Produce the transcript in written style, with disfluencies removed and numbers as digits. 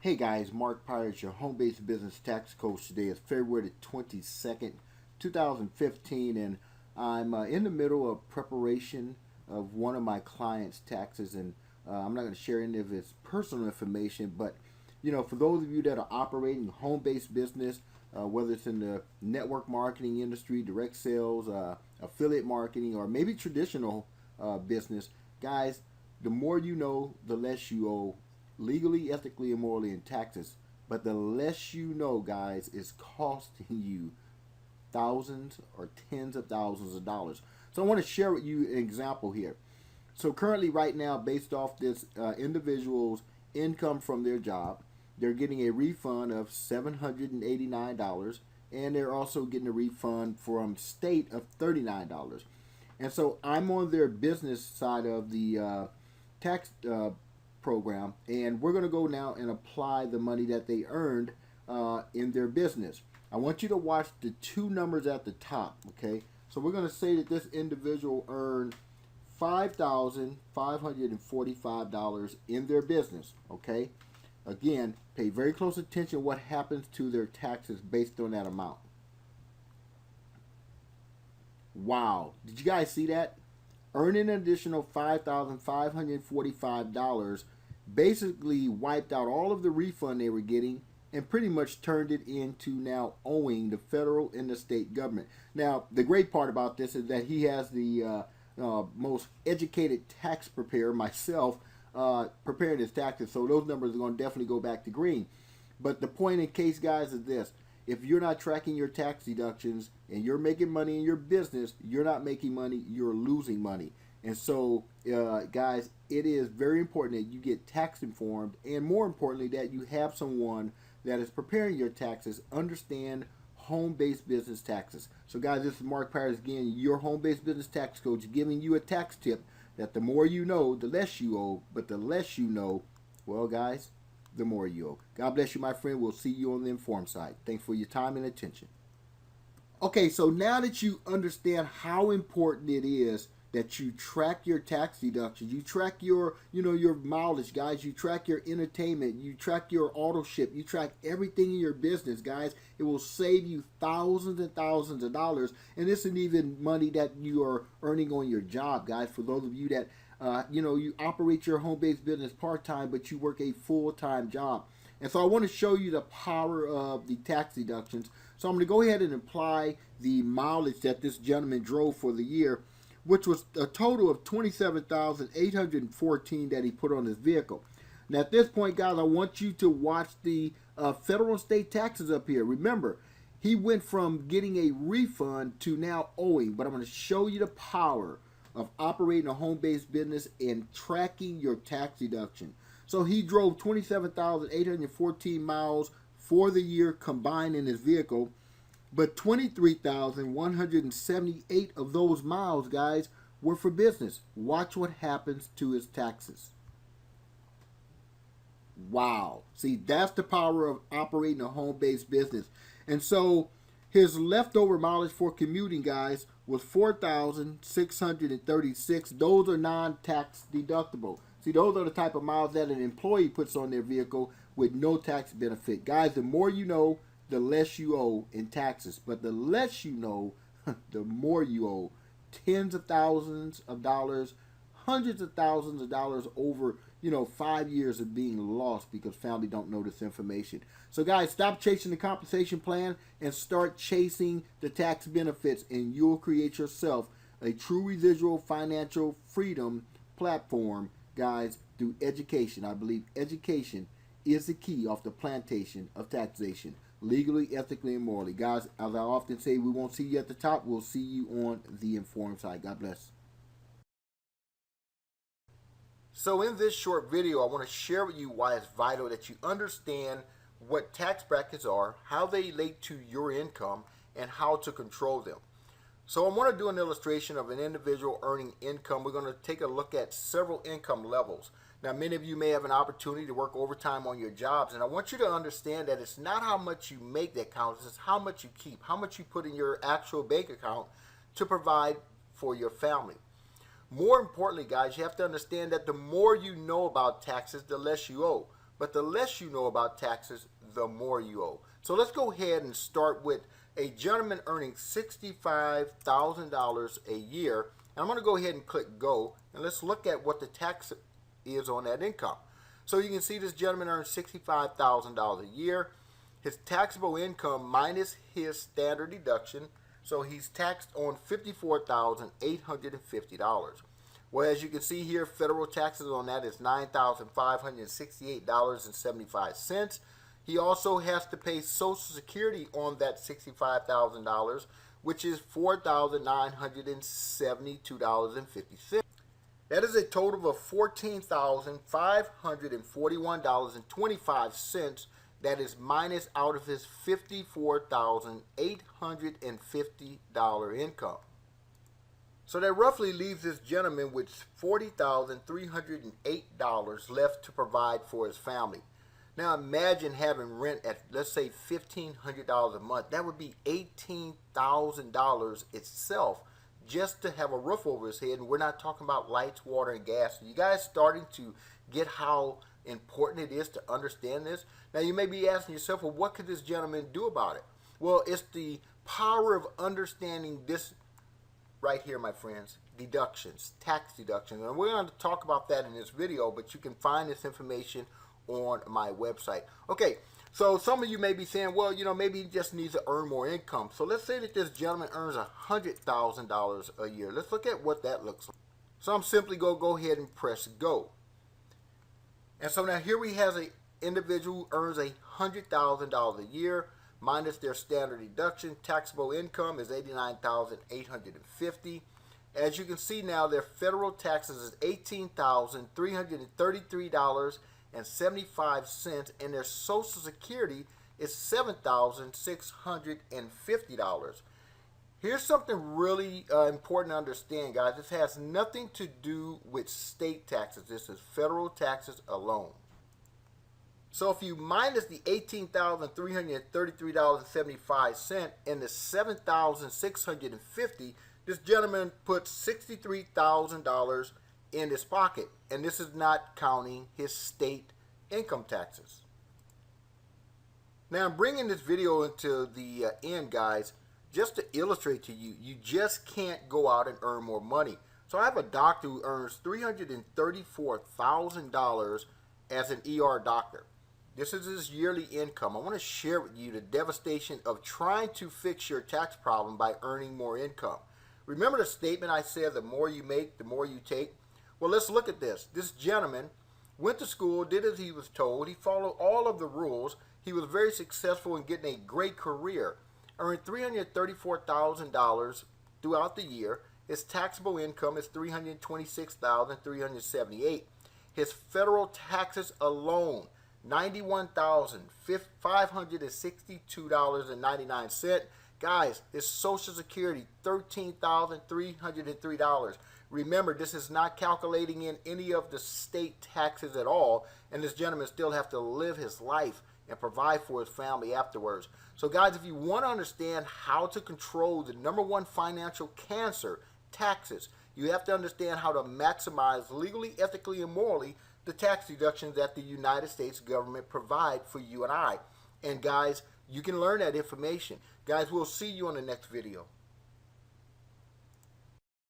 Hey guys, Mark Pyers, your home-based business tax coach. Today is February the 22nd, 2015, and I'm in the middle of preparation of one of my clients' taxes, and I'm not going to share any of his personal information, but for those of you that are operating home-based business, whether it's in the network marketing industry, direct sales, affiliate marketing, or maybe traditional business, guys, the more you know, the less you owe legally, ethically, and morally in taxes. But the less you know, guys, is costing you thousands or tens of thousands of dollars. So I want to share with you an example here. So currently, right now, based off this individual's income from their job, they're getting a refund of $789, and they're also getting a refund from state of $39. And so I'm on their business side of the tax program, and we're going to go now and apply the money that they earned in their business. I want you to watch the two numbers at the top, okay? So we're going to say that this individual earned $5,545 in their business, okay? Again, pay very close attention what happens to their taxes based on that amount. Wow, did you guys see that? Earning an additional $5,545 basically wiped out all of the refund they were getting and pretty much turned it into now owing the federal and the state government. Now, the great part about this is that he has the most educated tax preparer, myself, preparing his taxes, so those numbers are going to definitely go back to green. But the point in case, guys, is this. If you're not tracking your tax deductions and you're making money in your business, you're not making money, you're losing money. And so, guys, it is very important that you get tax informed, and more importantly, that you have someone that is preparing your taxes, understand home-based business taxes. So, guys, this is Mark Pyers again, your home-based business tax coach, giving you a tax tip that the more you know, the less you owe, but the less you know, well, guys, the more you owe. God bless you, my friend. We'll see you on the informed side. Thanks for your time and attention. Okay, so now that you understand how important it is that you track your tax deductions, you track your, your mileage, guys, you track your entertainment, you track your auto ship, you track everything in your business, guys, it will save you thousands and thousands of dollars. And this isn't even money that you are earning on your job, guys. For those of you that you operate your home-based business part-time, but you work a full-time job. And so I want to show you the power of the tax deductions. So I'm going to go ahead and apply the mileage that this gentleman drove for the year, which was a total of 27,814 that he put on his vehicle. Now at this point, guys, I want you to watch the federal and state taxes up here. Remember, he went from getting a refund to now owing, but I'm going to show you the power of operating a home-based business and tracking your tax deduction. So he drove 27,814 miles for the year combined in his vehicle, but 23,178 of those miles, guys, were for business. Watch what happens to his taxes. Wow. See, that's the power of operating a home-based business. And so his leftover mileage for commuting, guys, was 4,636. Those are non-tax deductible. See, those are the type of miles that an employee puts on their vehicle with no tax benefit. Guys, the more you know, the less you owe in taxes. But the less you know, the more you owe. Tens of thousands of dollars, hundreds of thousands of dollars over 5 years of being lost because family don't know this information. So guys, stop chasing the compensation plan and start chasing the tax benefits, and you'll create yourself a true residual financial freedom platform, guys, through education. I believe education is the key off the plantation of taxation, legally, ethically, and morally. Guys, as I often say, we won't see you at the top. We'll see you on the informed side. God bless. So in this short video, I want to share with you why it's vital that you understand what tax brackets are, how they relate to your income, and how to control them. So I want to do an illustration of an individual earning income. We're going to take a look at several income levels. Now, many of you may have an opportunity to work overtime on your jobs, and I want you to understand that it's not how much you make that counts, it's how much you keep, how much you put in your actual bank account to provide for your family. More importantly, guys, you have to understand that the more you know about taxes, the less you owe. but the less you know about taxes, the more you owe. So let's go ahead and start with a gentleman earning $65,000 a year. And I'm going to go ahead and click go, and let's look at what the tax is on that income. So you can see this gentleman earns $65,000 a year. His taxable income minus his standard deduction, so he's taxed on $54,850. Well, as you can see here, federal taxes on that is $9,568.75. He also has to pay Social Security on that $65,000, which is $4,972.50. That is a total of $14,541.25 that is minus out of his $54,850 income. So that roughly leaves this gentleman with $40,308 left to provide for his family. Now imagine having rent at, let's say, $1,500 a month. That would be $18,000 itself just to have a roof over his head. And we're not talking about lights, water, and gas. You guys starting to get how important it is to understand this? Now you may be asking yourself, well, what could this gentleman do about it? Well, it's the power of understanding this right here, my friends. Deductions, tax deductions. And we're going to talk about that in this video, but you can find this information on my website. Okay, so some of you may be saying, well, you know, maybe he just needs to earn more income. So let's say that this gentleman earns $100,000 a year. Let's look at what that looks like. So I'm simply going to go ahead and press go. And so now here we have an individual who earns $100,000 a year minus their standard deduction. Taxable income is $89,850. As you can see now, their federal taxes is $18,333.75, and their Social Security is $7,650. Here's something really important to understand, guys. This has nothing to do with state taxes. This is federal taxes alone. So if you minus the $18,333.75 and the $7,650, this gentleman puts $63,000 in his pocket, and this is not counting his state income taxes. Now I'm bringing this video into the end, guys, just to illustrate to you, you just can't go out and earn more money. So I have a doctor who earns $334,000 as an ER doctor. This is his yearly income. I want to share with you the devastation of trying to fix your tax problem by earning more income. Remember the statement I said, the more you make, the more you take? Well, let's look at this. This gentleman went to school, did as he was told. He followed all of the rules. He was very successful in getting a great career. Earned $334,000 throughout the year. His taxable income is $326,378. His federal taxes alone, $91,562.99. Guys, his Social Security, $13,303. Remember, this is not calculating in any of the state taxes at all, and this gentleman still have to live his life and provide for his family afterwards. So guys, if you want to understand how to control the #1 financial cancer, taxes, you have to understand how to maximize legally, ethically, and morally the tax deductions that the United States government provide for you and I. And guys, you can learn that information. Guys, we'll see you on the next video.